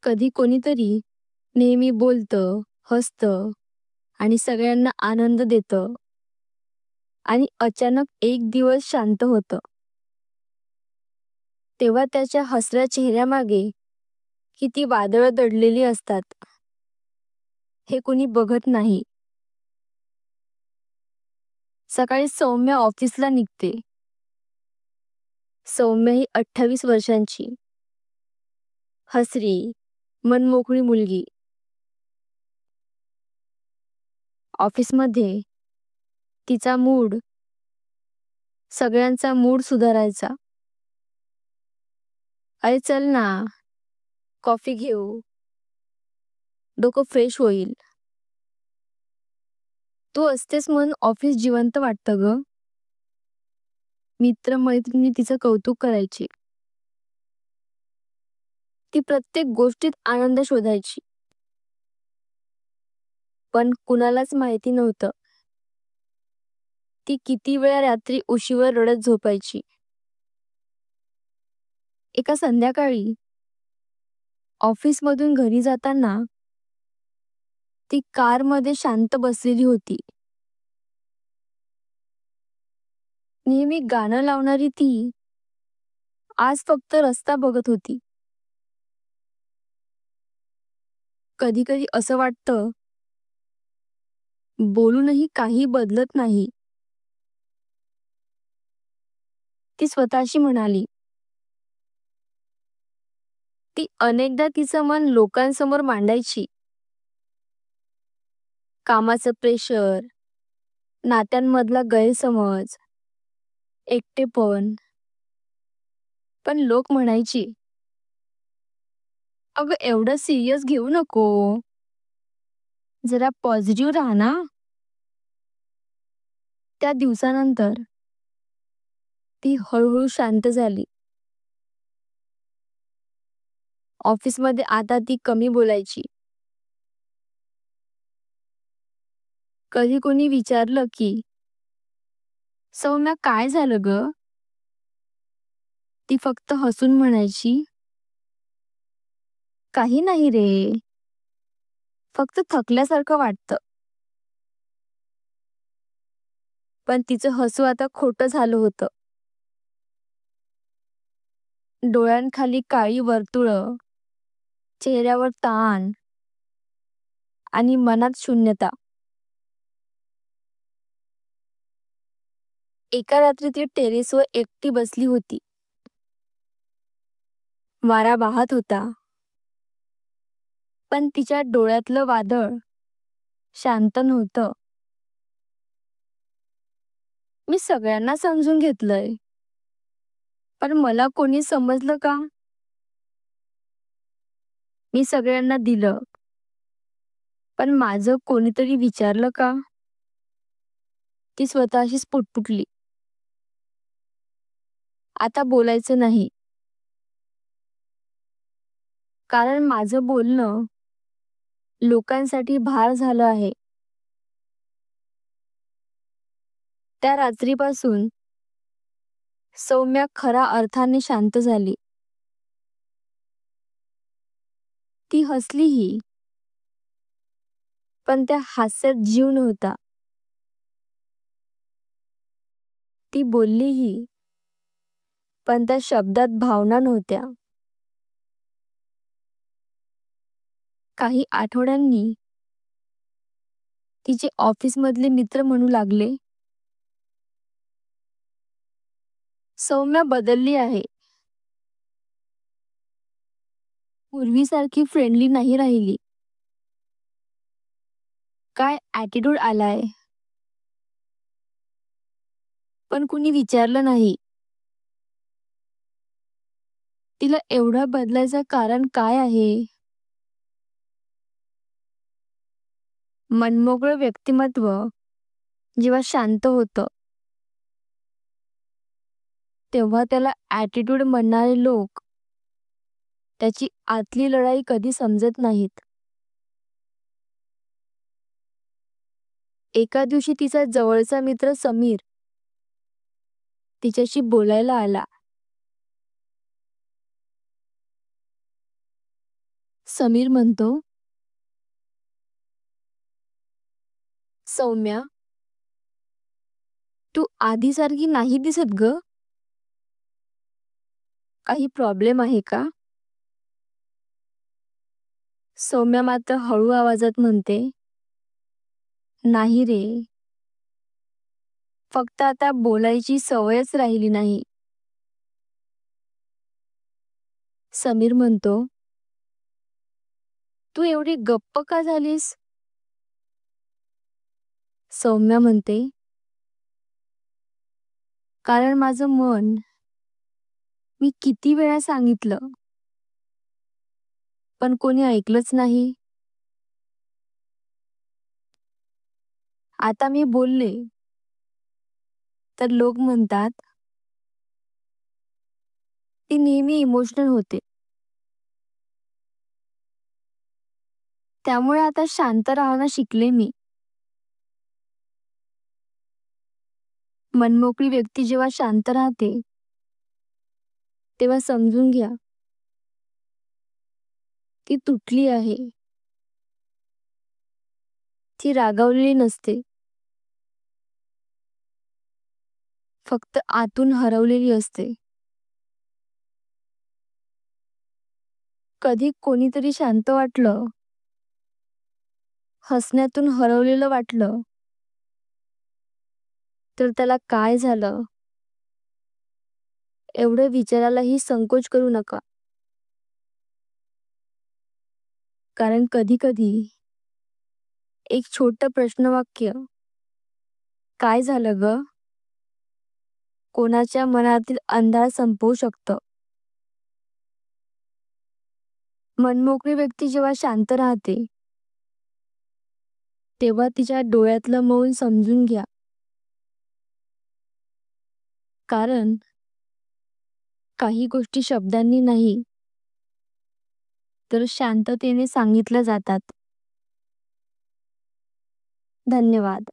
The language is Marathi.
कधी कोणीतरी नेहमी बोलतं, हसतं आणि सगळ्यांना आनंद देतं आणि अचानक एक दिवस शांत होतं. तेव्हा त्याच्या हसऱ्या चेहऱ्यामागे किती वादळं दडलेली असतात, हे कुणी बघत नाही. सकाळी सौम्या ऑफिसला निघते. सौम्या ही 28 वर्षांची, हसरी, मनमोकळी मुलगी. ऑफिसमध्ये तिचा मूड सगळ्यांचा मूड सुधारायचा. "अरे चल ना, कॉफी घेऊ, डोकं फ्रेश होईल." तू असतेस म्हणून ऑफिस जिवंत वाटतं गं. मित्र-मैत्रिणी तिचं कौतुक करायची. ती प्रत्येक गोष्टीत आनंद शोधायची. पण कुणालाच माहिती नव्हतं, ती किती वेळा रात्री उशीवर रडत झोपायची. एका संध्याकाळी ऑफिसमधून घरी जाताना ती कारमध्ये शांत बसलेली होती. नेहमी गाणं लावणारी ती आज फक्त रस्ता बघत होती. कधी कधी असं वाटतं, बोलूनही काही बदलत नाही. ती स्वतःशी म्हणाली. ती अनेकदा तिचं मन लोकांसमोर मांडायची. कामाचं प्रेशर, नात्यांमधला गैरसमज, एकटेपण. पण लोक म्हणायची, अगं एवढं सिरियस घेऊ नको, जरा पॉझिटिव्ह राहा ना. त्या दिवसानंतर ती हळूहळू शांत झाली. ऑफिसमध्ये आता ती कमी बोलायची. कधी कोणी विचारलं की, सौम्या काय झालं ग? ती फक्त हसून म्हणायची, काही नाही रे, फक्त थकल्यासारखं वाटतं. पण तिचं हसू आता खोटं झालं होतं. डोळ्यांखाली काळी वर्तुळं, चेहऱ्यावर ताण आणि मनात शून्यता. एका रात्री ती टेरेसवर एकटी बसली होती. वारा वाहत होता, पण तिच्या डोळ्यातलं वादळ शांत नव्हतं. मी सगळ्यांना समजून घेतलंय, पण मला कोणी समजलं का? मी सगळ्यांना दिलं, पण माझं कोणीतरी विचारलं का? ती स्वतःशीच पुटपुटली. आता बोलायचं नाही, कारण माझं बोलणं लोकांसाठी भार झालं आहे. त्या रात्रीपासून सौम्या खऱ्या अर्थाने शांत झाली. ती हसलीही, पण त्या हास्यात जीव नव्हता. ती बोललीही, पण त्या शब्दात भावना नव्हत्या. काही आठवड्यांनी तिचे ऑफिसमधले मित्र म्हणू लागले, सौम्या बदलली आहे. पूर्वीसारखी फ्रेंडली नाही राहिली. काय ॲटिट्यूड आलाय. पण कुणी विचारलं नाही, तिला एवढं बदलायचं कारण काय आहे? मनमोकळं व्यक्तिमत्व जेव्हा शांत होतं, तेव्हा त्याला ॲटिट्यूड म्हणणारे लोक त्याची आतली लढाई कधी समजत नाहीत. एका दिवशी तिचा जवळचा मित्र समीर तिच्याशी बोलायला आला. समीर म्हणतो, सौम्या, तू आधीसारखी नाही दिसत ग. काही प्रॉब्लेम आहे का? सौम्या मात्र हळू आवाजात म्हणते, नाही रे, फक्त आता बोलायची सवयच राहिली नाही. समीर म्हणतो, तू एवढी गप्प का झालीस? सौम्या म्हणते, कारण माझं मन, मी किती वेळा सांगितलं, पण कोणी ऐकलंच नाही. आता मी बोलले तर लोक म्हणतात, ती नेहमी इमोशनल होते. त्यामुळे आता शांत राहणं शिकले मी. मनमोकळी व्यक्ती जेव्हा शांत राहते, तेव्हा समजून घ्या, ती तुटली आहे. ती रागावलेली नसते, फक्त आतून हरवलेली असते. कधी कोणीतरी शांत वाटलं, हसण्यातून हरवलेलं वाटलं, तर त्याला काय झालं एवढं विचारायलाही संकोच करू नका. कारण कधी कधी एक छोटं प्रश्नवाक्य, काय झालं ग, कोणाच्या मनातील अंधार संपवू शकतं. मनमोकळी व्यक्ती जेव्हा शांत राहते, तेव्हा तिच्या डोळ्यातलं मौन समजून घ्या. कारण काही गोष्टी शब्दांनी नाही, तर शांततेने सांगितल्या जातात. धन्यवाद.